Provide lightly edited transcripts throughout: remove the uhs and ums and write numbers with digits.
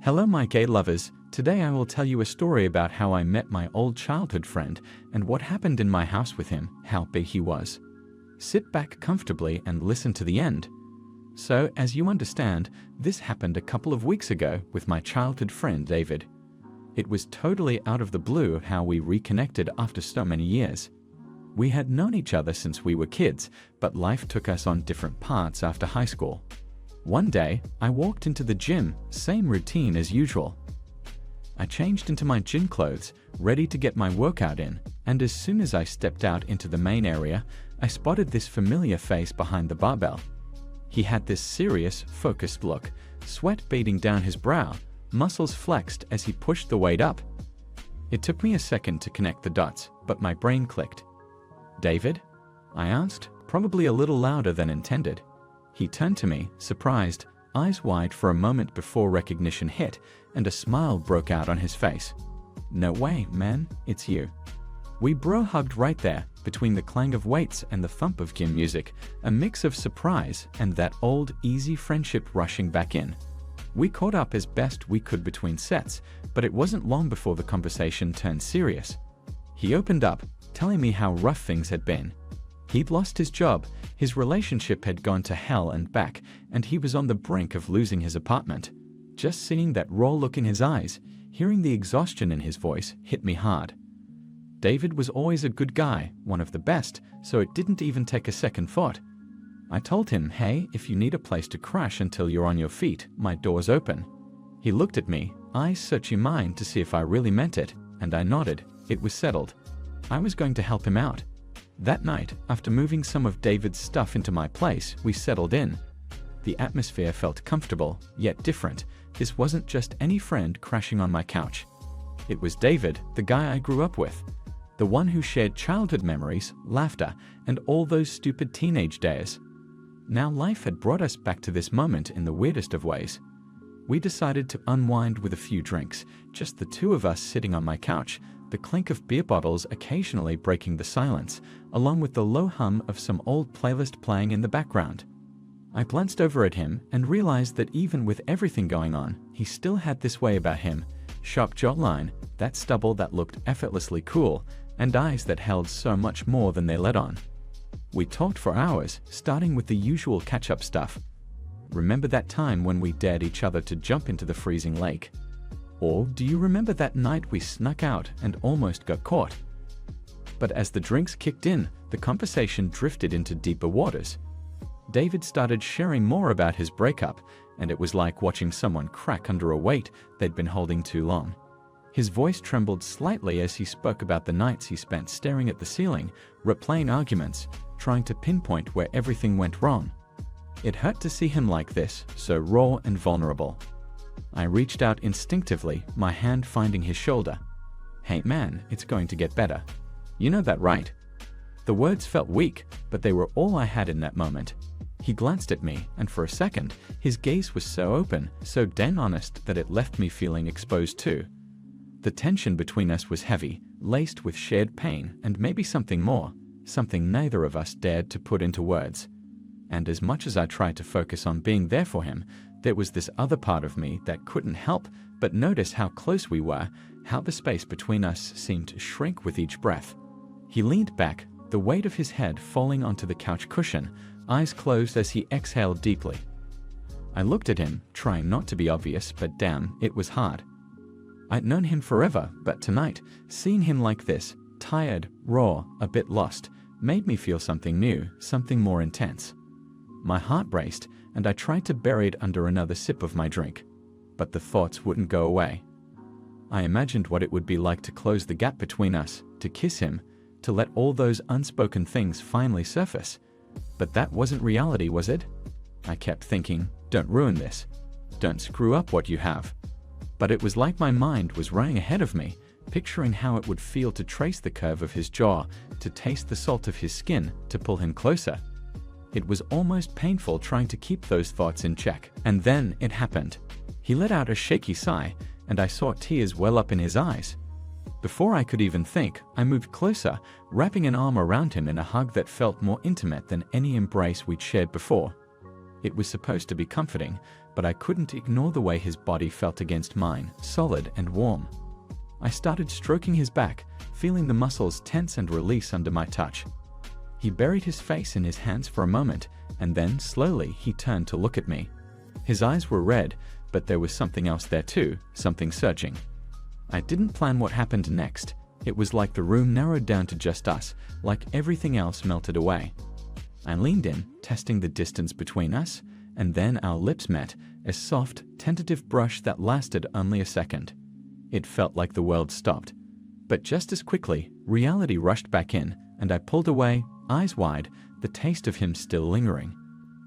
Hello my gay lovers, today I will tell you a story about how I met my old childhood friend and what happened in my house with him, how big he was. Sit back comfortably and listen to the end. So, as you understand, this happened a couple of weeks ago with my childhood friend David. It was totally out of the blue how we reconnected after so many years. We had known each other since we were kids, but life took us on different paths after high school. One day, I walked into the gym, same routine as usual. I changed into my gym clothes, ready to get my workout in, and as soon as I stepped out into the main area, I spotted this familiar face behind the barbell. He had this serious, focused look, sweat beading down his brow, muscles flexed as he pushed the weight up. It took me a second to connect the dots, but my brain clicked. "David?" I asked, probably a little louder than intended. He turned to me, surprised, eyes wide for a moment before recognition hit, and a smile broke out on his face. "No way, man, it's you." We bro-hugged right there, between the clang of weights and the thump of gym music, a mix of surprise and that old, easy friendship rushing back in. We caught up as best we could between sets, but it wasn't long before the conversation turned serious. He opened up, telling me how rough things had been. He'd lost his job, his relationship had gone to hell and back, and he was on the brink of losing his apartment. Just seeing that raw look in his eyes, hearing the exhaustion in his voice, hit me hard. David was always a good guy, one of the best, so it didn't even take a second thought. I told him, "Hey, if you need a place to crash until you're on your feet, my door's open." He looked at me, eyes searching mine to see if I really meant it, and I nodded. It was settled. I was going to help him out. That night, after moving some of David's stuff into my place, we settled in. The atmosphere felt comfortable, yet different. This wasn't just any friend crashing on my couch. It was David, the guy I grew up with. The one who shared childhood memories, laughter, and all those stupid teenage days. Now life had brought us back to this moment in the weirdest of ways. We decided to unwind with a few drinks, just the two of us sitting on my couch, the clink of beer bottles occasionally breaking the silence, along with the low hum of some old playlist playing in the background. I glanced over at him and realized that even with everything going on, he still had this way about him. Sharp jawline, that stubble that looked effortlessly cool, and eyes that held so much more than they let on. We talked for hours, starting with the usual catch-up stuff. Remember that time when we dared each other to jump into the freezing lake? Or do you remember that night we snuck out and almost got caught? But as the drinks kicked in, the conversation drifted into deeper waters. David started sharing more about his breakup, and it was like watching someone crack under a weight they'd been holding too long. His voice trembled slightly as he spoke about the nights he spent staring at the ceiling, replaying arguments, trying to pinpoint where everything went wrong. It hurt to see him like this, so raw and vulnerable. I reached out instinctively, my hand finding his shoulder. "Hey man, it's going to get better. You know that, right?" The words felt weak, but they were all I had in that moment. He glanced at me, and for a second, his gaze was so open, so damn honest that it left me feeling exposed too. The tension between us was heavy, laced with shared pain and maybe something more, something neither of us dared to put into words. And as much as I tried to focus on being there for him, there was this other part of me that couldn't help but notice how close we were, how the space between us seemed to shrink with each breath. He leaned back, the weight of his head falling onto the couch cushion, eyes closed as he exhaled deeply. I looked at him, trying not to be obvious, but damn, it was hard. I'd known him forever, but tonight, seeing him like this, tired, raw, a bit lost, made me feel something new, something more intense. My heart raced, and I tried to bury it under another sip of my drink. But the thoughts wouldn't go away. I imagined what it would be like to close the gap between us, to kiss him, to let all those unspoken things finally surface. But that wasn't reality, was it? I kept thinking, don't ruin this. Don't screw up what you have. But it was like my mind was running ahead of me, picturing how it would feel to trace the curve of his jaw, to taste the salt of his skin, to pull him closer. It was almost painful trying to keep those thoughts in check. And then it happened. He let out a shaky sigh, and I saw tears well up in his eyes. Before I could even think, I moved closer, wrapping an arm around him in a hug that felt more intimate than any embrace we'd shared before. It was supposed to be comforting, but I couldn't ignore the way his body felt against mine, solid and warm. I started stroking his back, feeling the muscles tense and release under my touch. He buried his face in his hands for a moment, and then, slowly, he turned to look at me. His eyes were red, but there was something else there too, something surging. I didn't plan what happened next. It was like the room narrowed down to just us, like everything else melted away. I leaned in, testing the distance between us, and then our lips met, a soft, tentative brush that lasted only a second. It felt like the world stopped. But just as quickly, reality rushed back in, and I pulled away, eyes wide, the taste of him still lingering.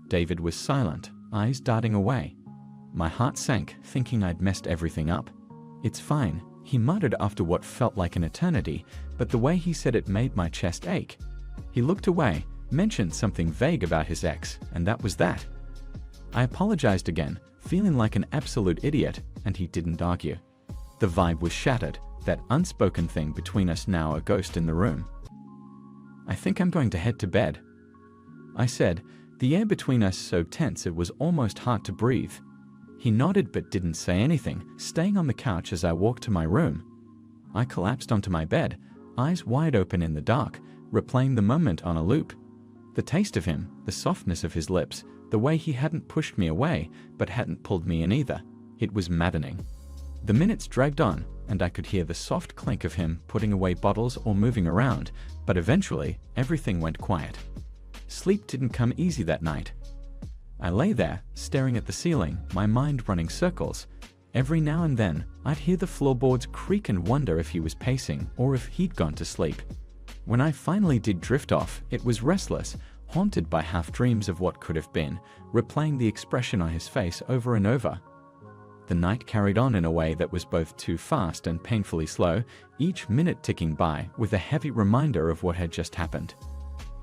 David was silent, eyes darting away. My heart sank, thinking I'd messed everything up. "It's fine," he muttered after what felt like an eternity, but the way he said it made my chest ache. He looked away, mentioned something vague about his ex, and that was that. I apologized again, feeling like an absolute idiot, and he didn't argue. The vibe was shattered, that unspoken thing between us now a ghost in the room. "I think I'm going to head to bed," I said, the air between us so tense it was almost hard to breathe. He nodded but didn't say anything, staying on the couch as I walked to my room. I collapsed onto my bed, eyes wide open in the dark, replaying the moment on a loop. The taste of him, the softness of his lips, the way he hadn't pushed me away but hadn't pulled me in either. It was maddening. The minutes dragged on, and I could hear the soft clink of him putting away bottles or moving around, but eventually everything went quiet. Sleep didn't come easy that night. I lay there, staring at the ceiling, my mind running circles. Every now and then, I'd hear the floorboards creak and wonder if he was pacing or if he'd gone to sleep. When I finally did drift off, it was restless, haunted by half-dreams of what could have been, replaying the expression on his face over and over. The night carried on in a way that was both too fast and painfully slow, each minute ticking by with a heavy reminder of what had just happened.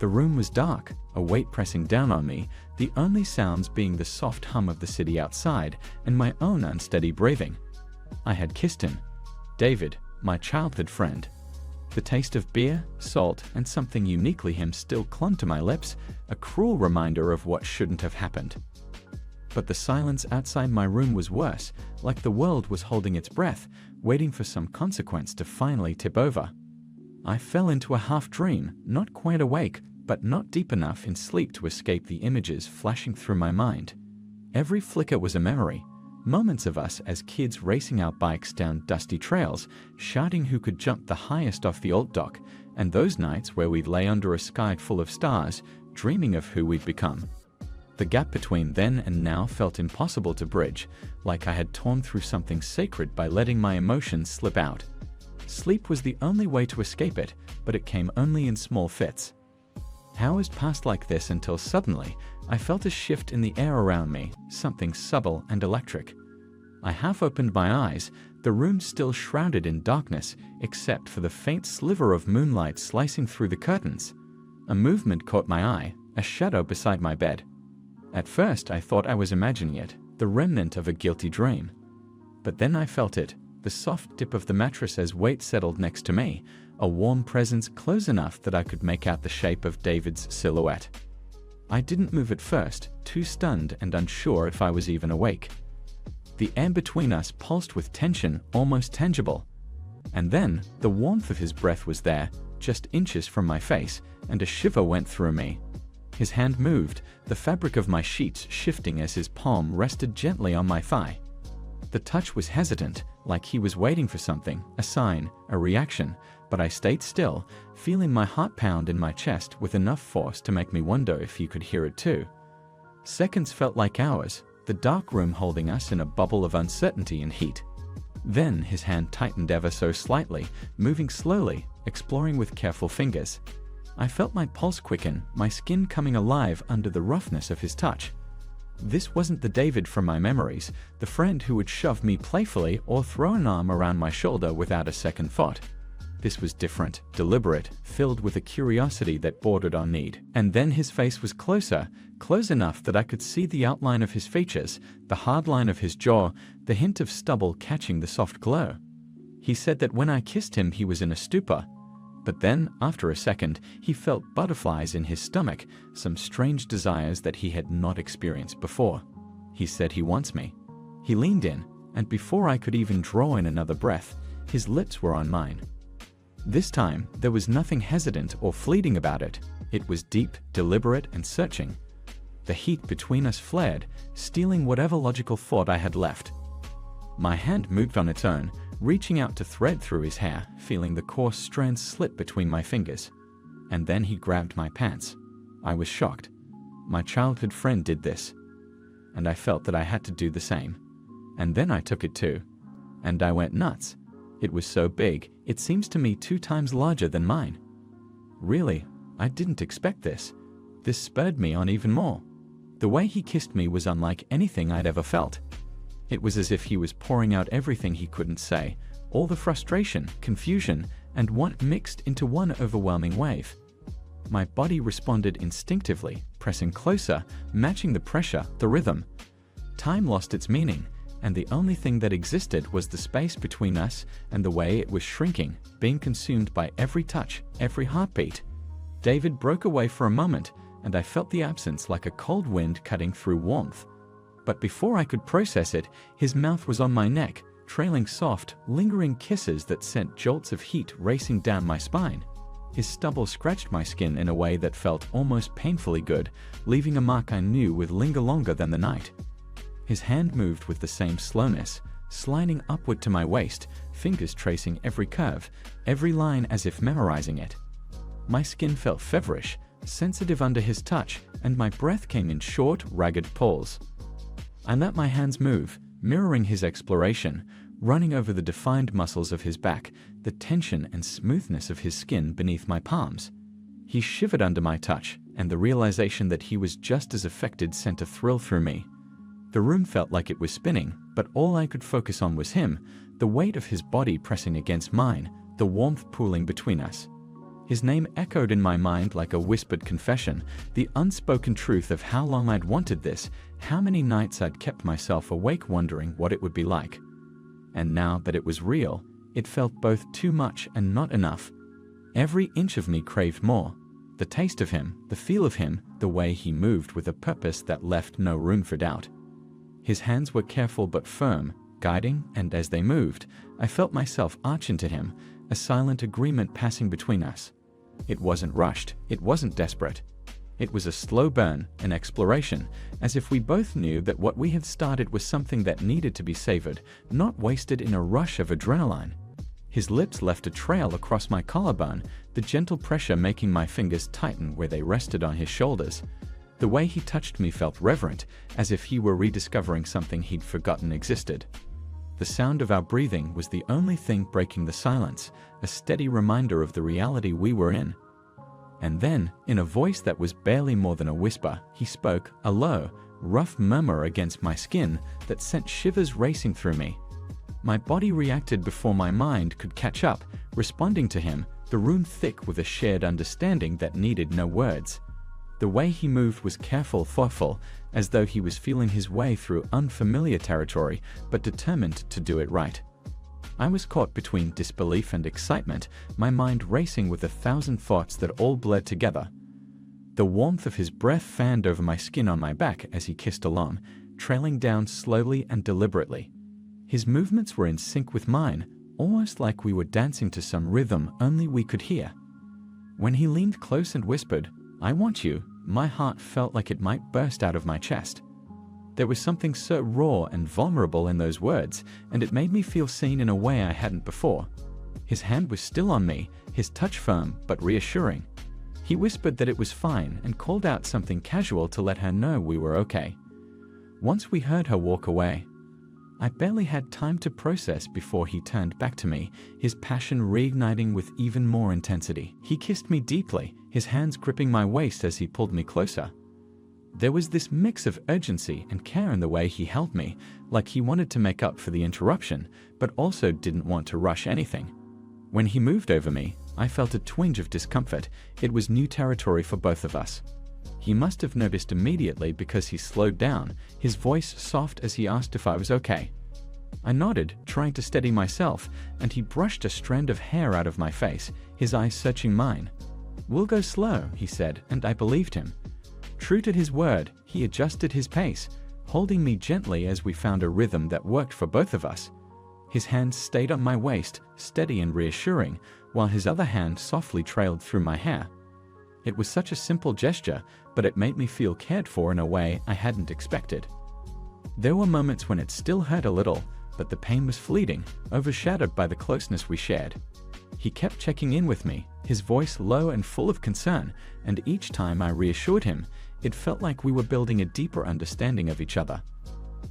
The room was dark, a weight pressing down on me, the only sounds being the soft hum of the city outside and my own unsteady breathing. I had kissed him. David, my childhood friend. The taste of beer, salt, and something uniquely him still clung to my lips, a cruel reminder of what shouldn't have happened. But the silence outside my room was worse, like the world was holding its breath, waiting for some consequence to finally tip over. I fell into a half-dream, not quite awake, but not deep enough in sleep to escape the images flashing through my mind. Every flicker was a memory. Moments of us as kids racing our bikes down dusty trails, shouting who could jump the highest off the old dock, and those nights where we'd lay under a sky full of stars, dreaming of who we'd become. The gap between then and now felt impossible to bridge, like I had torn through something sacred by letting my emotions slip out. Sleep was the only way to escape it, but it came only in small fits. Hours passed like this until suddenly, I felt a shift in the air around me, something subtle and electric. I half opened my eyes, the room still shrouded in darkness, except for the faint sliver of moonlight slicing through the curtains. A movement caught my eye, a shadow beside my bed. At first I thought I was imagining it, the remnant of a guilty dream. But then I felt it, the soft dip of the mattress as weight settled next to me, a warm presence close enough that I could make out the shape of David's silhouette. I didn't move at first, too stunned and unsure if I was even awake. The air between us pulsed with tension, almost tangible. And then, the warmth of his breath was there, just inches from my face, and a shiver went through me. His hand moved, the fabric of my sheets shifting as his palm rested gently on my thigh. The touch was hesitant, like he was waiting for something, a sign, a reaction, but I stayed still, feeling my heart pound in my chest with enough force to make me wonder if he could hear it too. Seconds felt like hours, the dark room holding us in a bubble of uncertainty and heat. Then his hand tightened ever so slightly, moving slowly, exploring with careful fingers. I felt my pulse quicken, my skin coming alive under the roughness of his touch. This wasn't the David from my memories, the friend who would shove me playfully or throw an arm around my shoulder without a second thought. This was different, deliberate, filled with a curiosity that bordered on need. And then his face was closer, close enough that I could see the outline of his features, the hard line of his jaw, the hint of stubble catching the soft glow. He said that when I kissed him he was in a stupor. But then, after a second, he felt butterflies in his stomach, some strange desires that he had not experienced before. He said he wants me. He leaned in, and before I could even draw in another breath, his lips were on mine. This time, there was nothing hesitant or fleeting about it. It was deep, deliberate, and searching. The heat between us flared, stealing whatever logical thought I had left. My hand moved on its own, reaching out to thread through his hair, feeling the coarse strands slit between my fingers. And then he grabbed my pants. I was shocked. My childhood friend did this. And I felt that I had to do the same. And then I took it too. And I went nuts. It was so big, it seems to me 2 times larger than mine. Really, I didn't expect this. This spurred me on even more. The way he kissed me was unlike anything I'd ever felt. It was as if he was pouring out everything he couldn't say, all the frustration, confusion, and want mixed into one overwhelming wave. My body responded instinctively, pressing closer, matching the pressure, the rhythm. Time lost its meaning, and the only thing that existed was the space between us and the way it was shrinking, being consumed by every touch, every heartbeat. David broke away for a moment, and I felt the absence like a cold wind cutting through warmth. But before I could process it, his mouth was on my neck, trailing soft, lingering kisses that sent jolts of heat racing down my spine. His stubble scratched my skin in a way that felt almost painfully good, leaving a mark I knew would linger longer than the night. His hand moved with the same slowness, sliding upward to my waist, fingers tracing every curve, every line as if memorizing it. My skin felt feverish, sensitive under his touch, and my breath came in short, ragged pulls. I let my hands move, mirroring his exploration, running over the defined muscles of his back, the tension and smoothness of his skin beneath my palms. He shivered under my touch, and the realization that he was just as affected sent a thrill through me. The room felt like it was spinning, but all I could focus on was him, the weight of his body pressing against mine, the warmth pooling between us. His name echoed in my mind like a whispered confession, the unspoken truth of how long I'd wanted this, how many nights I'd kept myself awake wondering what it would be like. And now that it was real, it felt both too much and not enough. Every inch of me craved more. The taste of him, the feel of him, the way he moved with a purpose that left no room for doubt. His hands were careful but firm, guiding, and as they moved, I felt myself arch into him, a silent agreement passing between us. It wasn't rushed, it wasn't desperate. It was a slow burn, an exploration, as if we both knew that what we had started was something that needed to be savored, not wasted in a rush of adrenaline. His lips left a trail across my collarbone, the gentle pressure making my fingers tighten where they rested on his shoulders. The way he touched me felt reverent, as if he were rediscovering something he'd forgotten existed. The sound of our breathing was the only thing breaking the silence, a steady reminder of the reality we were in. And then, in a voice that was barely more than a whisper, he spoke, a low, rough murmur against my skin that sent shivers racing through me. My body reacted before my mind could catch up, responding to him, the room thick with a shared understanding that needed no words. The way he moved was careful, thoughtful, as though he was feeling his way through unfamiliar territory, but determined to do it right. I was caught between disbelief and excitement, my mind racing with 1,000 thoughts that all bled together. The warmth of his breath fanned over my skin on my back as he kissed along, trailing down slowly and deliberately. His movements were in sync with mine, almost like we were dancing to some rhythm only we could hear. When he leaned close and whispered, "I want you," my heart felt like it might burst out of my chest. There was something so raw and vulnerable in those words, and it made me feel seen in a way I hadn't before. His hand was still on me, his touch firm but reassuring. He whispered that it was fine and called out something casual to let her know we were okay. Once we heard her walk away, I barely had time to process before he turned back to me, his passion reigniting with even more intensity. He kissed me deeply, his hands gripping my waist as he pulled me closer. There was this mix of urgency and care in the way he held me, like he wanted to make up for the interruption, but also didn't want to rush anything. When he moved over me, I felt a twinge of discomfort. It was new territory for both of us. He must have noticed immediately because he slowed down, his voice soft as he asked if I was okay. I nodded, trying to steady myself, and he brushed a strand of hair out of my face, his eyes searching mine. "We'll go slow," he said, and I believed him. True to his word, he adjusted his pace, holding me gently as we found a rhythm that worked for both of us. His hand stayed on my waist, steady and reassuring, while his other hand softly trailed through my hair. It was such a simple gesture, but it made me feel cared for in a way I hadn't expected. There were moments when it still hurt a little, but the pain was fleeting, overshadowed by the closeness we shared. He kept checking in with me, his voice low and full of concern, and each time I reassured him, it felt like we were building a deeper understanding of each other.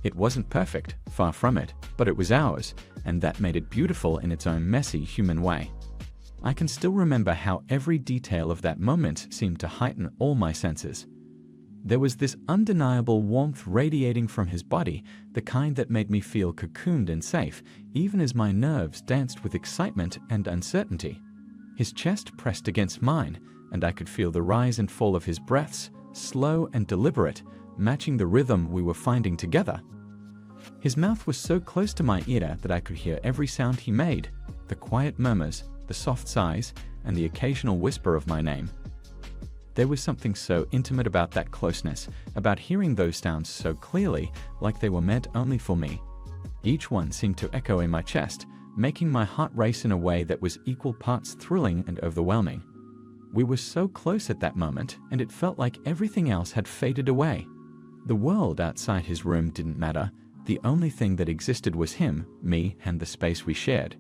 It wasn't perfect, far from it, but it was ours, and that made it beautiful in its own messy human way. I can still remember how every detail of that moment seemed to heighten all my senses. There was this undeniable warmth radiating from his body, the kind that made me feel cocooned and safe, even as my nerves danced with excitement and uncertainty. His chest pressed against mine, and I could feel the rise and fall of his breaths, slow and deliberate, matching the rhythm we were finding together. His mouth was so close to my ear that I could hear every sound he made, the quiet murmurs, the soft sighs, and the occasional whisper of my name. There was something so intimate about that closeness, about hearing those sounds so clearly, like they were meant only for me. Each one seemed to echo in my chest, making my heart race in a way that was equal parts thrilling and overwhelming. We were so close at that moment, and it felt like everything else had faded away. The world outside his room didn't matter. The only thing that existed was him, me, and the space we shared.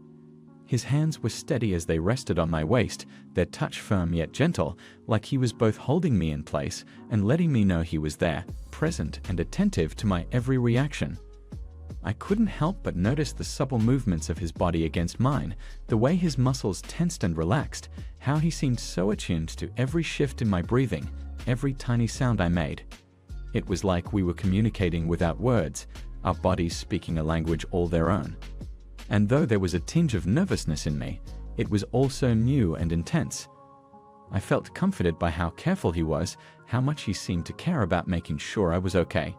His hands were steady as they rested on my waist, their touch firm yet gentle, like he was both holding me in place and letting me know he was there, present and attentive to my every reaction. I couldn't help but notice the supple movements of his body against mine, the way his muscles tensed and relaxed, how he seemed so attuned to every shift in my breathing, every tiny sound I made. It was like we were communicating without words, our bodies speaking a language all their own. And though there was a tinge of nervousness in me, it was also new and intense. I felt comforted by how careful he was, how much he seemed to care about making sure I was okay.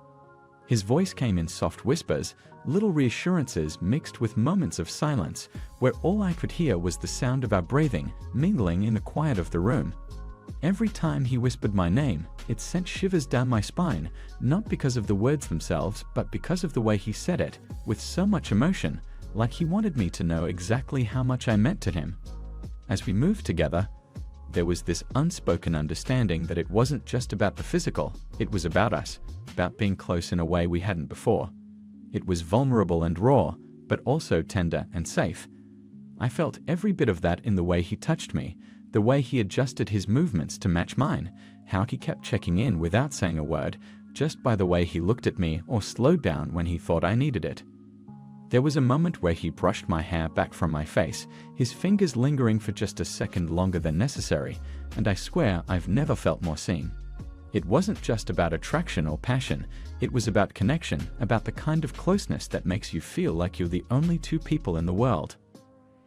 His voice came in soft whispers, little reassurances mixed with moments of silence, where all I could hear was the sound of our breathing, mingling in the quiet of the room. Every time he whispered my name, it sent shivers down my spine, not because of the words themselves, but because of the way he said it, with so much emotion, like he wanted me to know exactly how much I meant to him. As we moved together, there was this unspoken understanding that it wasn't just about the physical, it was about us, about being close in a way we hadn't before. It was vulnerable and raw, but also tender and safe. I felt every bit of that in the way he touched me, the way he adjusted his movements to match mine, how he kept checking in without saying a word, just by the way he looked at me or slowed down when he thought I needed it. There was a moment where he brushed my hair back from my face, his fingers lingering for just a second longer than necessary, and I swear I've never felt more seen. It wasn't just about attraction or passion, it was about connection, about the kind of closeness that makes you feel like you're the only two people in the world.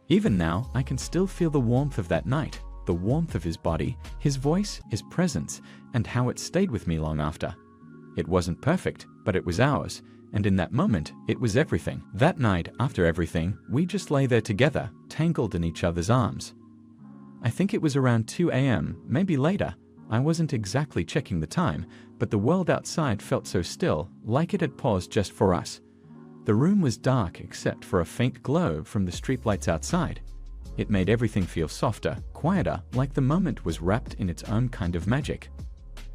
Even now, I can still feel the warmth of that night, the warmth of his body, his voice, his presence, and how it stayed with me long after. It wasn't perfect, but it was ours. And in that moment, it was everything. That night, after everything, we just lay there together, tangled in each other's arms. I think it was around 2 a.m., maybe later. I wasn't exactly checking the time, but the world outside felt so still, like it had paused just for us. The room was dark except for a faint glow from the streetlights outside. It made everything feel softer, quieter, like the moment was wrapped in its own kind of magic.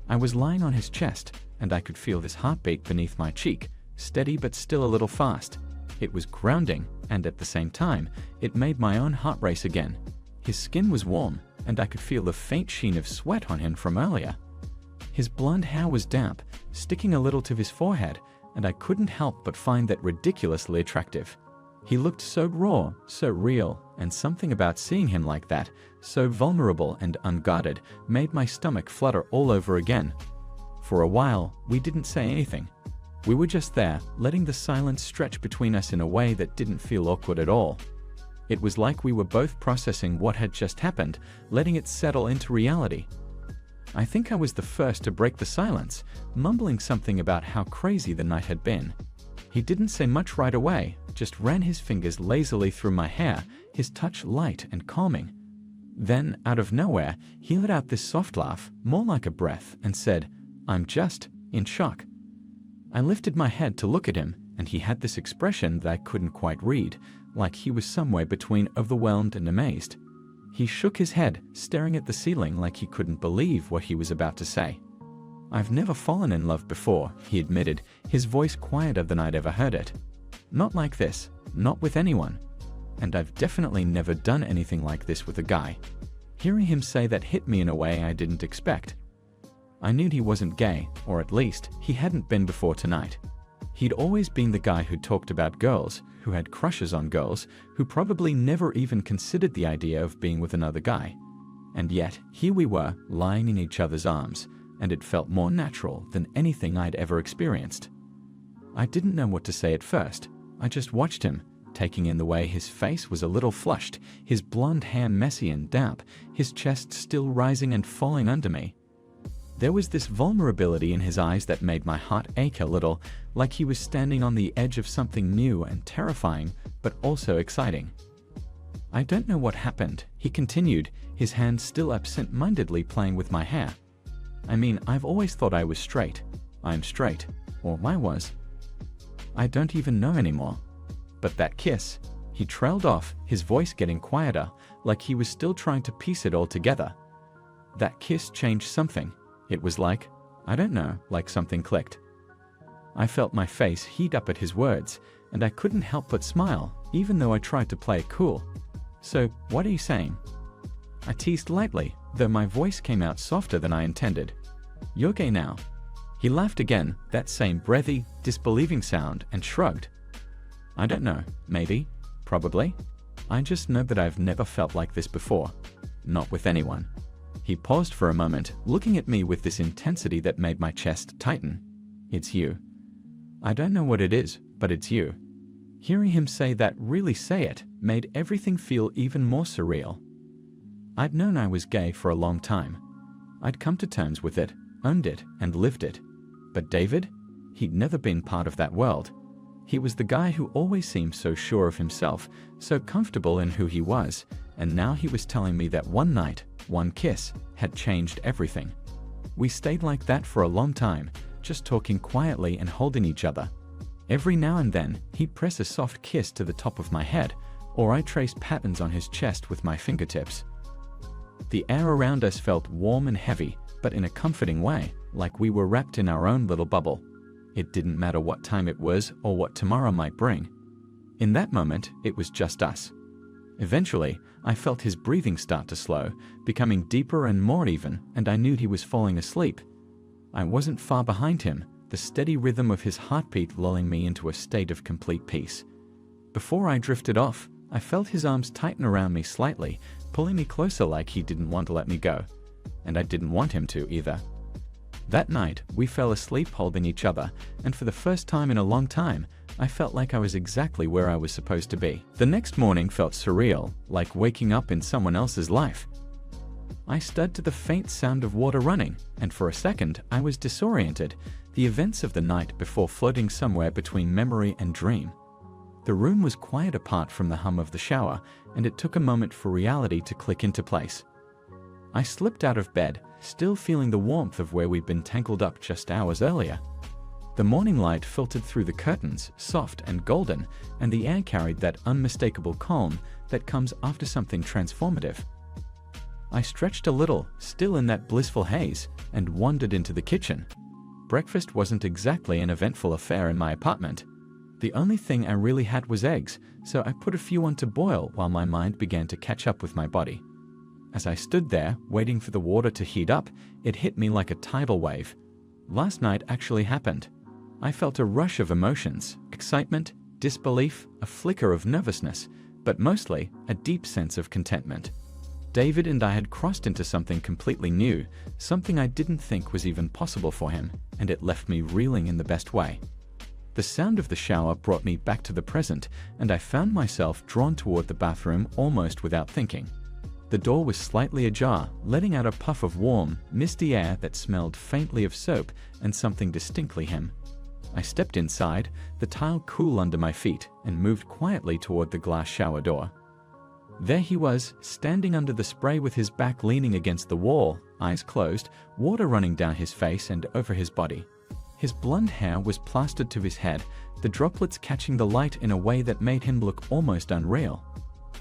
I was lying on his chest, and I could feel his heartbeat beneath my cheek, steady but still a little fast. It was grounding, and at the same time, it made my own heart race again. His skin was warm, and I could feel the faint sheen of sweat on him from earlier. His blonde hair was damp, sticking a little to his forehead, and I couldn't help but find that ridiculously attractive. He looked so raw, so real, and something about seeing him like that, so vulnerable and unguarded, made my stomach flutter all over again. For a while, we didn't say anything. We were just there, letting the silence stretch between us in a way that didn't feel awkward at all. It was like we were both processing what had just happened, letting it settle into reality. I think I was the first to break the silence, mumbling something about how crazy the night had been. He didn't say much right away, just ran his fingers lazily through my hair, his touch light and calming. Then, out of nowhere, he let out this soft laugh, more like a breath, and said, "I'm just in shock." I lifted my head to look at him, and he had this expression that I couldn't quite read, like he was somewhere between overwhelmed and amazed. He shook his head, staring at the ceiling like he couldn't believe what he was about to say. "I've never fallen in love before," he admitted, his voice quieter than I'd ever heard it. "Not like this, not with anyone. And I've definitely never done anything like this with a guy." Hearing him say that hit me in a way I didn't expect. I knew he wasn't gay, or at least, he hadn't been before tonight. He'd always been the guy who talked about girls, who had crushes on girls, who probably never even considered the idea of being with another guy. And yet, here we were, lying in each other's arms, and it felt more natural than anything I'd ever experienced. I didn't know what to say at first. I just watched him, taking in the way his face was a little flushed, his blonde hair messy and damp, his chest still rising and falling under me. There was this vulnerability in his eyes that made my heart ache a little, like he was standing on the edge of something new and terrifying, but also exciting. "I don't know what happened," he continued, his hand still absent-mindedly playing with my hair. "I mean, I've always thought I was straight. I'm straight. Or I was. I don't even know anymore. But that kiss," he trailed off, his voice getting quieter, like he was still trying to piece it all together. "That kiss changed something. It was like, I don't know, like something clicked." I felt my face heat up at his words, and I couldn't help but smile, even though I tried to play it cool. "So, what are you saying?" I teased lightly, though my voice came out softer than I intended. "You're gay now." He laughed again, that same breathy, disbelieving sound, and shrugged. "I don't know, maybe, probably. I just know that I've never felt like this before. Not with anyone." He paused for a moment, looking at me with this intensity that made my chest tighten. "It's you. I don't know what it is, but it's you." Hearing him say that, really say it, made everything feel even more surreal. I'd known I was gay for a long time. I'd come to terms with it, owned it, and lived it. But David? He'd never been part of that world. He was the guy who always seemed so sure of himself, so comfortable in who he was, and now he was telling me that one night, one kiss, had changed everything. We stayed like that for a long time, just talking quietly and holding each other. Every now and then, he'd press a soft kiss to the top of my head, or I traced patterns on his chest with my fingertips. The air around us felt warm and heavy, but in a comforting way, like we were wrapped in our own little bubble. It didn't matter what time it was or what tomorrow might bring. In that moment, it was just us. Eventually, I felt his breathing start to slow, becoming deeper and more even, and I knew he was falling asleep. I wasn't far behind him, the steady rhythm of his heartbeat lulling me into a state of complete peace. Before I drifted off, I felt his arms tighten around me slightly, pulling me closer like he didn't want to let me go. And I didn't want him to either. That night, we fell asleep holding each other, and for the first time in a long time, I felt like I was exactly where I was supposed to be. The next morning felt surreal, like waking up in someone else's life. I stirred to the faint sound of water running, and for a second I was disoriented, the events of the night before floating somewhere between memory and dream. The room was quiet apart from the hum of the shower, and it took a moment for reality to click into place. I slipped out of bed, still feeling the warmth of where we'd been tangled up just hours earlier. The morning light filtered through the curtains, soft and golden, and the air carried that unmistakable calm that comes after something transformative. I stretched a little, still in that blissful haze, and wandered into the kitchen. Breakfast wasn't exactly an eventful affair in my apartment. The only thing I really had was eggs, so I put a few on to boil while my mind began to catch up with my body. As I stood there, waiting for the water to heat up, it hit me like a tidal wave. Last night actually happened. I felt a rush of emotions, excitement, disbelief, a flicker of nervousness, but mostly a deep sense of contentment. David and I had crossed into something completely new, something I didn't think was even possible for him, and it left me reeling in the best way. The sound of the shower brought me back to the present, and I found myself drawn toward the bathroom almost without thinking. The door was slightly ajar, letting out a puff of warm, misty air that smelled faintly of soap and something distinctly him. I stepped inside, the tile cool under my feet, and moved quietly toward the glass shower door. There he was, standing under the spray with his back leaning against the wall, eyes closed, water running down his face and over his body. His blonde hair was plastered to his head, the droplets catching the light in a way that made him look almost unreal.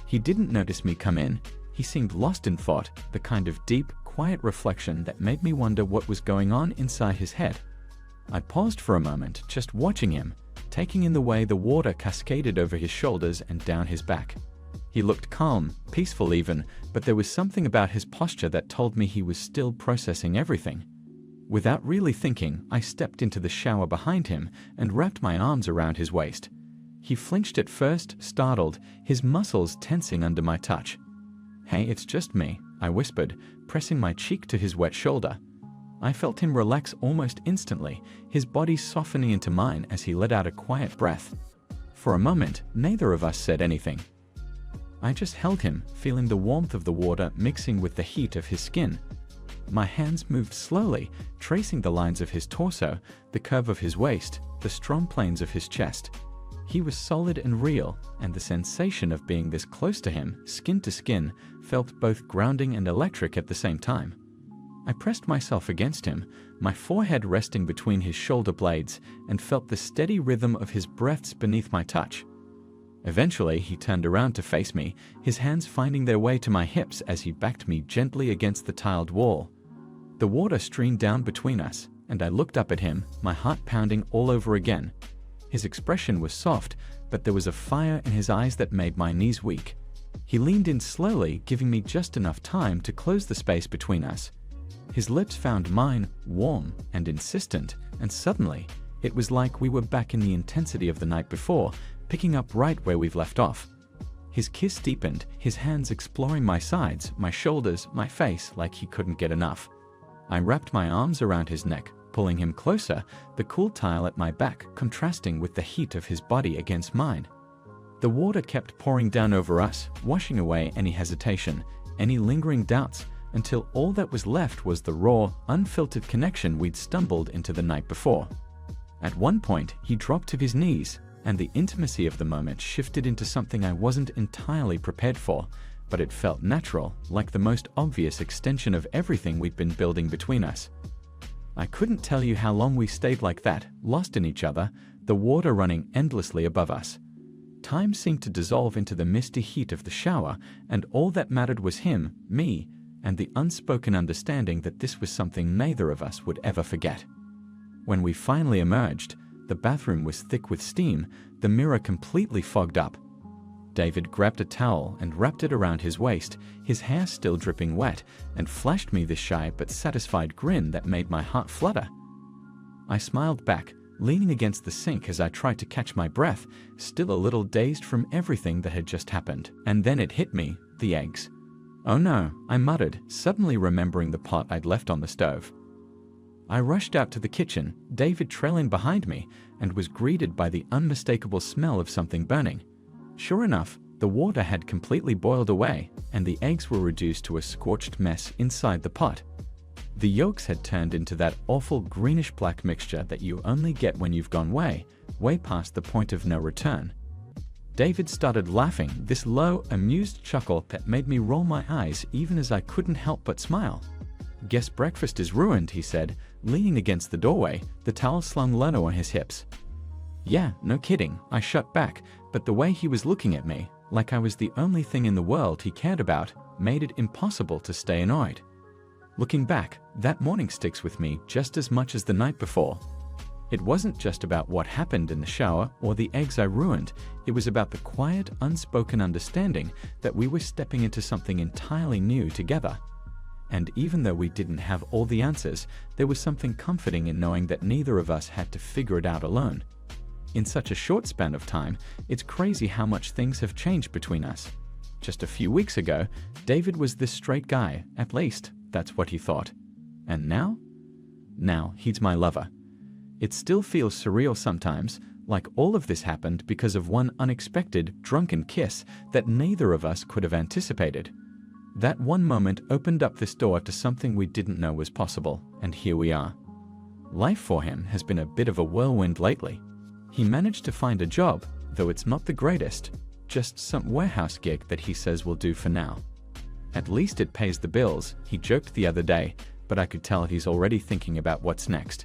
He didn't notice me come in. He seemed lost in thought, the kind of deep, quiet reflection that made me wonder what was going on inside his head. I paused for a moment, just watching him, taking in the way the water cascaded over his shoulders and down his back. He looked calm, peaceful even, but there was something about his posture that told me he was still processing everything. Without really thinking, I stepped into the shower behind him and wrapped my arms around his waist. He flinched at first, startled, his muscles tensing under my touch. "Hey, it's just me," I whispered, pressing my cheek to his wet shoulder. I felt him relax almost instantly, his body softening into mine as he let out a quiet breath. For a moment, neither of us said anything. I just held him, feeling the warmth of the water mixing with the heat of his skin. My hands moved slowly, tracing the lines of his torso, the curve of his waist, the strong planes of his chest. He was solid and real, and the sensation of being this close to him, skin to skin, felt both grounding and electric at the same time. I pressed myself against him, my forehead resting between his shoulder blades, and felt the steady rhythm of his breaths beneath my touch. Eventually, he turned around to face me, his hands finding their way to my hips as he backed me gently against the tiled wall. The water streamed down between us, and I looked up at him, my heart pounding all over again. His expression was soft, but there was a fire in his eyes that made my knees weak. He leaned in slowly, giving me just enough time to close the space between us. His lips found mine, warm and insistent, and suddenly, it was like we were back in the intensity of the night before, picking up right where we've left off. His kiss deepened, his hands exploring my sides, my shoulders, my face like he couldn't get enough. I wrapped my arms around his neck, pulling him closer, the cool tile at my back contrasting with the heat of his body against mine. The water kept pouring down over us, washing away any hesitation, any lingering doubts, until all that was left was the raw, unfiltered connection we'd stumbled into the night before. At one point, he dropped to his knees, and the intimacy of the moment shifted into something I wasn't entirely prepared for, but it felt natural, like the most obvious extension of everything we'd been building between us. I couldn't tell you how long we stayed like that, lost in each other, the water running endlessly above us. Time seemed to dissolve into the misty heat of the shower, and all that mattered was him, me, and the unspoken understanding that this was something neither of us would ever forget. When we finally emerged, the bathroom was thick with steam, the mirror completely fogged up. David grabbed a towel and wrapped it around his waist, his hair still dripping wet, and flashed me this shy but satisfied grin that made my heart flutter. I smiled back, leaning against the sink as I tried to catch my breath, still a little dazed from everything that had just happened. And then it hit me, the eggs. "Oh no," I muttered, suddenly remembering the pot I'd left on the stove. I rushed out to the kitchen, David trailing behind me, and was greeted by the unmistakable smell of something burning. Sure enough, the water had completely boiled away, and the eggs were reduced to a scorched mess inside the pot. The yolks had turned into that awful greenish-black mixture that you only get when you've gone way past the point of no return. David started laughing, this low, amused chuckle that made me roll my eyes even as I couldn't help but smile. "Guess breakfast is ruined," he said, leaning against the doorway, the towel slung low on his hips. "Yeah, no kidding," I shut back, but the way he was looking at me, like I was the only thing in the world he cared about, made it impossible to stay annoyed. Looking back, that morning sticks with me just as much as the night before. It wasn't just about what happened in the shower or the eggs I ruined, it was about the quiet, unspoken understanding that we were stepping into something entirely new together. And even though we didn't have all the answers, there was something comforting in knowing that neither of us had to figure it out alone. In such a short span of time, it's crazy how much things have changed between us. Just a few weeks ago, David was this straight guy, at least, that's what he thought. And now? Now, he's my lover. It still feels surreal sometimes, like all of this happened because of one unexpected, drunken kiss that neither of us could have anticipated. That one moment opened up this door to something we didn't know was possible, and here we are. Life for him has been a bit of a whirlwind lately. He managed to find a job, though it's not the greatest, just some warehouse gig that he says will do for now. At least it pays the bills, he joked the other day, but I could tell he's already thinking about what's next.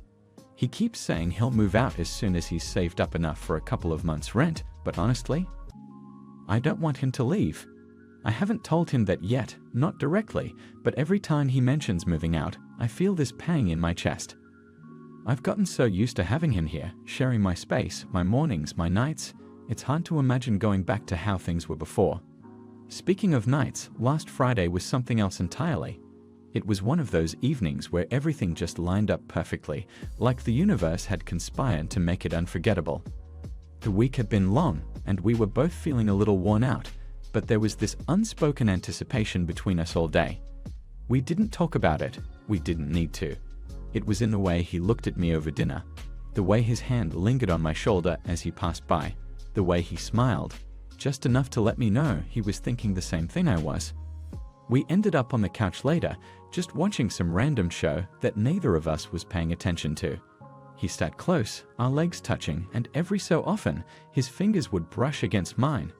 He keeps saying he'll move out as soon as he's saved up enough for a couple of months' rent, but honestly, I don't want him to leave. I haven't told him that yet, not directly, but every time he mentions moving out, I feel this pang in my chest. I've gotten so used to having him here, sharing my space, my mornings, my nights, it's hard to imagine going back to how things were before. Speaking of nights, last Friday was something else entirely. It was one of those evenings where everything just lined up perfectly, like the universe had conspired to make it unforgettable. The week had been long, and we were both feeling a little worn out, but there was this unspoken anticipation between us all day. We didn't talk about it, we didn't need to. It was in the way he looked at me over dinner, the way his hand lingered on my shoulder as he passed by, the way he smiled, just enough to let me know he was thinking the same thing I was. We ended up on the couch later, just watching some random show that neither of us was paying attention to. He sat close, our legs touching, and every so often, his fingers would brush against mine.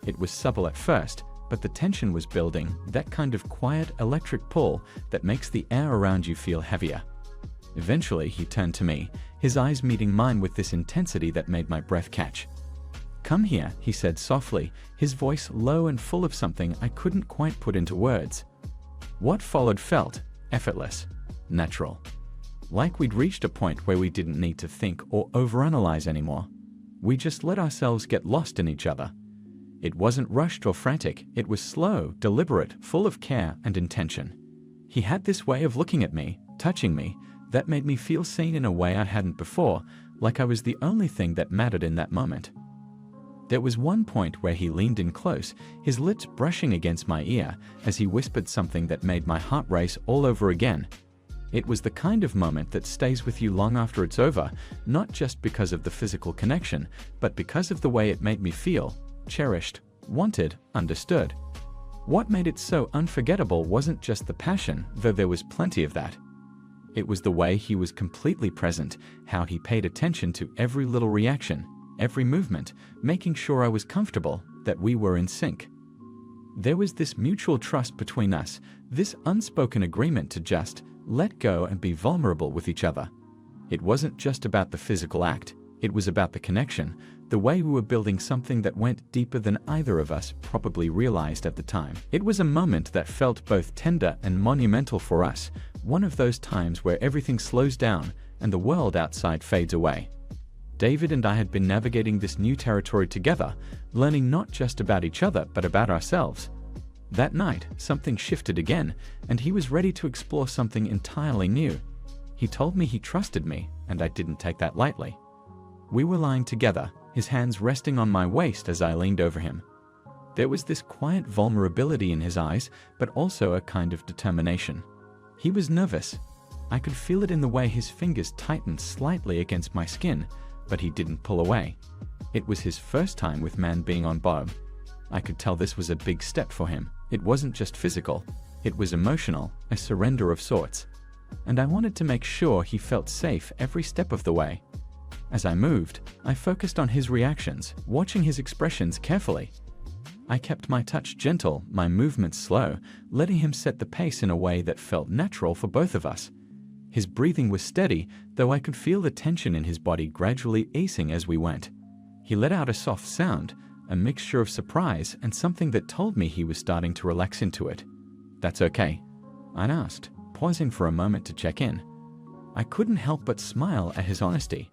It was subtle at first, but the tension was building, that kind of quiet electric pull that makes the air around you feel heavier. Eventually, he turned to me, his eyes meeting mine with this intensity that made my breath catch. "Come here," he said softly, his voice low and full of something I couldn't quite put into words. What followed felt effortless, natural. Like we'd reached a point where we didn't need to think or overanalyze anymore. We just let ourselves get lost in each other. It wasn't rushed or frantic, it was slow, deliberate, full of care and intention. He had this way of looking at me, touching me, that made me feel seen in a way I hadn't before, like I was the only thing that mattered in that moment. There was one point where he leaned in close, his lips brushing against my ear as he whispered something that made my heart race all over again. It was the kind of moment that stays with you long after it's over, not just because of the physical connection, but because of the way it made me feel, cherished, wanted, understood. What made it so unforgettable wasn't just the passion, though there was plenty of that. It was the way he was completely present, how he paid attention to every little reaction, every movement, making sure I was comfortable, that we were in sync. There was this mutual trust between us, this unspoken agreement to just let go and be vulnerable with each other. It wasn't just about the physical act, it was about the connection, the way we were building something that went deeper than either of us probably realized at the time. It was a moment that felt both tender and monumental for us, one of those times where everything slows down and the world outside fades away. David and I had been navigating this new territory together, learning not just about each other but about ourselves. That night, something shifted again, and he was ready to explore something entirely new. He told me he trusted me, and I didn't take that lightly. We were lying together, his hands resting on my waist as I leaned over him. There was this quiet vulnerability in his eyes, but also a kind of determination. He was nervous. I could feel it in the way his fingers tightened slightly against my skin, but he didn't pull away. It was his first time with man being on Bob. I could tell this was a big step for him. It wasn't just physical, it was emotional, a surrender of sorts. And I wanted to make sure he felt safe every step of the way. As I moved, I focused on his reactions, watching his expressions carefully. I kept my touch gentle, my movements slow, letting him set the pace in a way that felt natural for both of us. His breathing was steady, though I could feel the tension in his body gradually easing as we went. He let out a soft sound, a mixture of surprise and something that told me he was starting to relax into it. "That's okay?" I asked, pausing for a moment to check in. I couldn't help but smile at his honesty.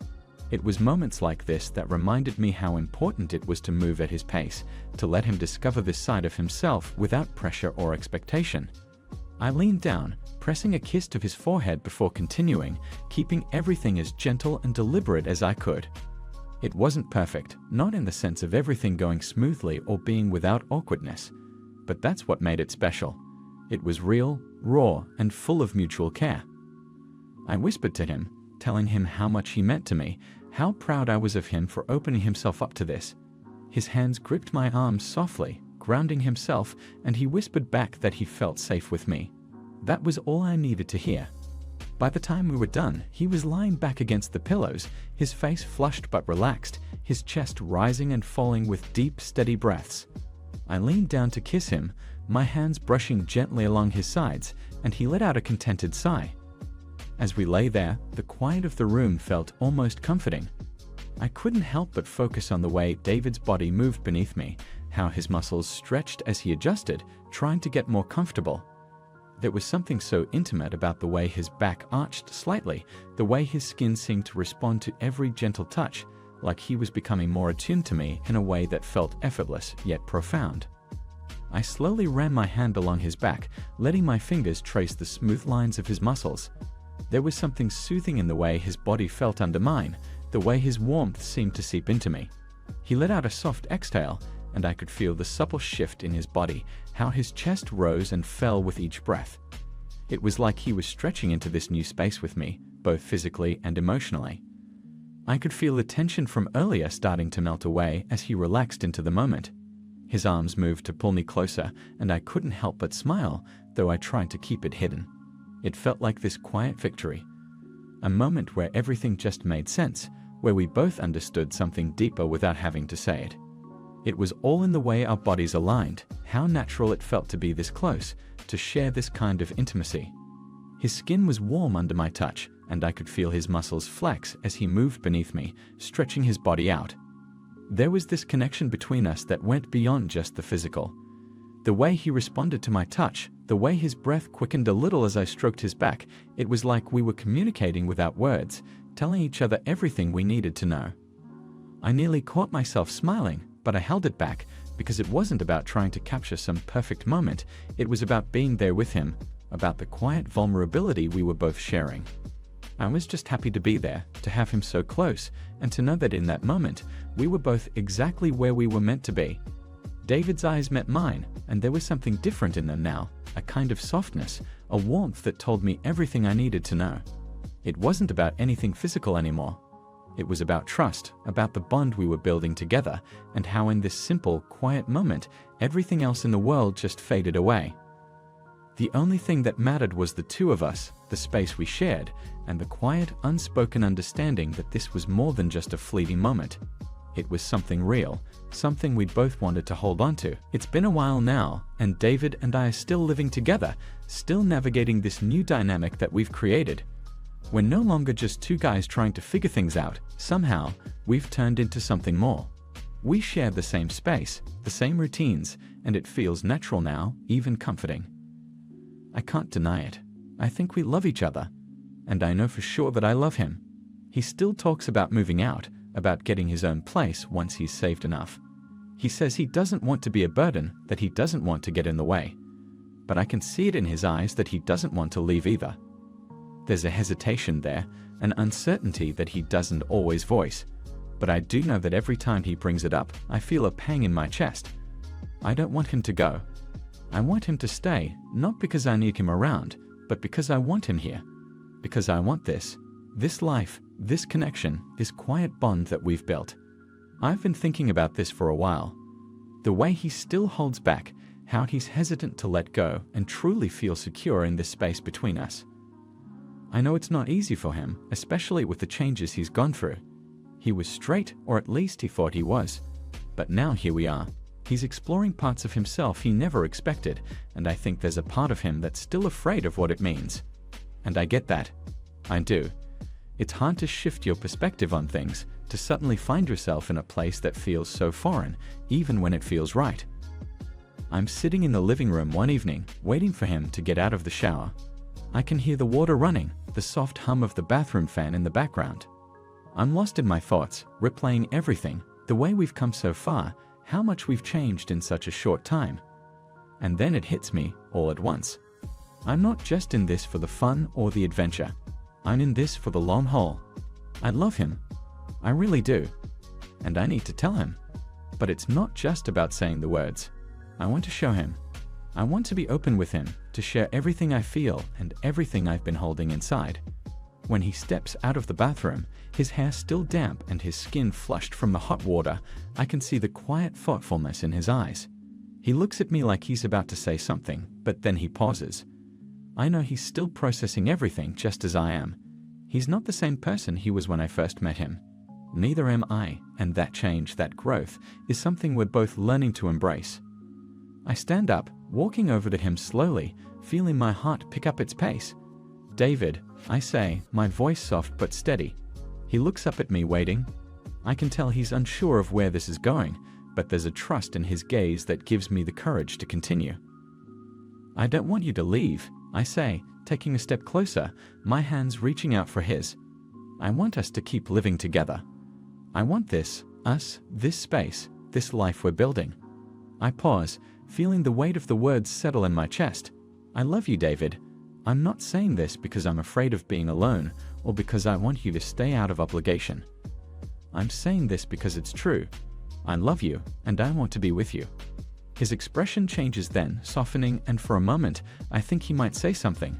It was moments like this that reminded me how important it was to move at his pace, to let him discover this side of himself without pressure or expectation. I leaned down, pressing a kiss to his forehead before continuing, keeping everything as gentle and deliberate as I could. It wasn't perfect, not in the sense of everything going smoothly or being without awkwardness, but that's what made it special. It was real, raw, and full of mutual care. I whispered to him, telling him how much he meant to me, how proud I was of him for opening himself up to this. His hands gripped my arms softly, grounding himself, and he whispered back that he felt safe with me. That was all I needed to hear. By the time we were done, he was lying back against the pillows, his face flushed but relaxed, his chest rising and falling with deep, steady breaths. I leaned down to kiss him, my hands brushing gently along his sides, and he let out a contented sigh. As we lay there, the quiet of the room felt almost comforting. I couldn't help but focus on the way David's body moved beneath me, how his muscles stretched as he adjusted, trying to get more comfortable. There was something so intimate about the way his back arched slightly, the way his skin seemed to respond to every gentle touch, like he was becoming more attuned to me in a way that felt effortless yet profound. I slowly ran my hand along his back, letting my fingers trace the smooth lines of his muscles. There was something soothing in the way his body felt under mine, the way his warmth seemed to seep into me. He let out a soft exhale, and I could feel the supple shift in his body, how his chest rose and fell with each breath. It was like he was stretching into this new space with me, both physically and emotionally. I could feel the tension from earlier starting to melt away as he relaxed into the moment. His arms moved to pull me closer, and I couldn't help but smile, though I tried to keep it hidden. It felt like this quiet victory. A moment where everything just made sense, where we both understood something deeper without having to say it. It was all in the way our bodies aligned, how natural it felt to be this close, to share this kind of intimacy. His skin was warm under my touch, and I could feel his muscles flex as he moved beneath me, stretching his body out. There was this connection between us that went beyond just the physical. The way he responded to my touch, the way his breath quickened a little as I stroked his back, it was like we were communicating without words, telling each other everything we needed to know. I nearly caught myself smiling, but I held it back because it wasn't about trying to capture some perfect moment. It was about being there with him, about the quiet vulnerability we were both sharing. I was just happy to be there, to have him so close, and to know that in that moment, we were both exactly where we were meant to be. David's eyes met mine, and there was something different in them now, a kind of softness, a warmth that told me everything I needed to know. It wasn't about anything physical anymore. It was about trust, about the bond we were building together, and how in this simple, quiet moment, everything else in the world just faded away. The only thing that mattered was the two of us, the space we shared, and the quiet, unspoken understanding that this was more than just a fleeting moment. It was something real, something we'd both wanted to hold on to. It's been a while now, and David and I are still living together, still navigating this new dynamic that we've created. We're no longer just two guys trying to figure things out. Somehow, we've turned into something more. We share the same space, the same routines, and it feels natural now, even comforting. I can't deny it. I think we love each other, and I know for sure that I love him. He still talks about moving out, about getting his own place once he's saved enough. He says he doesn't want to be a burden, that he doesn't want to get in the way. But I can see it in his eyes that he doesn't want to leave either. There's a hesitation there, an uncertainty that he doesn't always voice. But I do know that every time he brings it up, I feel a pang in my chest. I don't want him to go. I want him to stay, not because I need him around, but because I want him here. Because I want this life, this connection, this quiet bond that we've built. I've been thinking about this for a while. The way he still holds back, how he's hesitant to let go and truly feel secure in this space between us. I know it's not easy for him, especially with the changes he's gone through. He was straight, or at least he thought he was. But now here we are. He's exploring parts of himself he never expected, and I think there's a part of him that's still afraid of what it means. And I get that. I do. It's hard to shift your perspective on things, to suddenly find yourself in a place that feels so foreign, even when it feels right. I'm sitting in the living room one evening, waiting for him to get out of the shower. I can hear the water running, the soft hum of the bathroom fan in the background. I'm lost in my thoughts, replaying everything, the way we've come so far, how much we've changed in such a short time. And then it hits me, all at once. I'm not just in this for the fun or the adventure. I'm in this for the long haul. I love him. I really do. And I need to tell him. But it's not just about saying the words. I want to show him. I want to be open with him, to share everything I feel and everything I've been holding inside. When he steps out of the bathroom, his hair still damp and his skin flushed from the hot water, I can see the quiet thoughtfulness in his eyes. He looks at me like he's about to say something, but then he pauses. I know he's still processing everything just as I am. He's not the same person he was when I first met him. Neither am I, and that change, that growth, is something we're both learning to embrace. I stand up, walking over to him slowly, feeling my heart pick up its pace. David, I say, my voice soft but steady. He looks up at me, waiting. I can tell he's unsure of where this is going, but there's a trust in his gaze that gives me the courage to continue. I don't want you to leave, I say, taking a step closer, my hands reaching out for his. I want us to keep living together. I want this, us, this space, this life we're building. I pause, feeling the weight of the words settle in my chest. I love you, David. I'm not saying this because I'm afraid of being alone or because I want you to stay out of obligation. I'm saying this because it's true. I love you and I want to be with you. His expression changes then, softening, and for a moment, I think he might say something.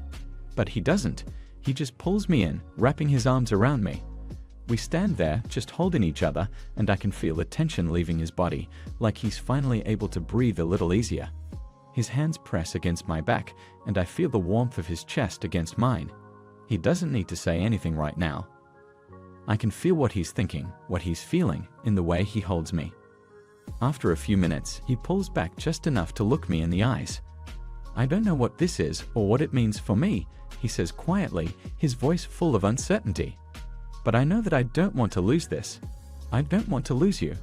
But he doesn't. He just pulls me in, wrapping his arms around me. We stand there, just holding each other, and I can feel the tension leaving his body, like he's finally able to breathe a little easier. His hands press against my back, and I feel the warmth of his chest against mine. He doesn't need to say anything right now. I can feel what he's thinking, what he's feeling, in the way he holds me. After a few minutes, he pulls back just enough to look me in the eyes. I don't know what this is or what it means for me, he says quietly, his voice full of uncertainty. But I know that I don't want to lose this. I don't want to lose you.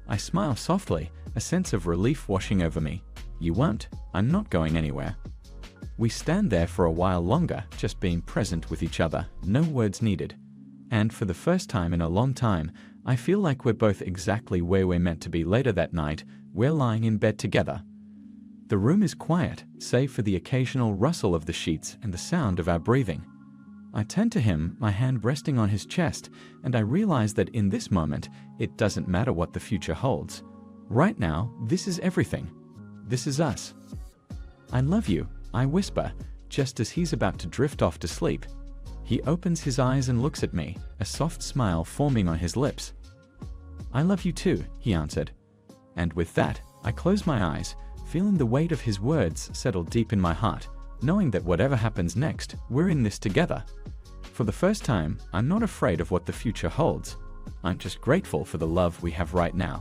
I smile softly, a sense of relief washing over me. You won't. I'm not going anywhere. We stand there for a while longer, just being present with each other, no words needed. And for the first time in a long time, I feel like we're both exactly where we're meant to be later that night. We're lying in bed together. The room is quiet, save for the occasional rustle of the sheets and the sound of our breathing. I turn to him, my hand resting on his chest, and I realize that in this moment, it doesn't matter what the future holds. Right now, this is everything. This is us. I love you, I whisper, just as he's about to drift off to sleep. He opens his eyes and looks at me, a soft smile forming on his lips. I love you too, he answered. And with that, I close my eyes, feeling the weight of his words settle deep in my heart, knowing that whatever happens next, we're in this together. For the first time, I'm not afraid of what the future holds. I'm just grateful for the love we have right now.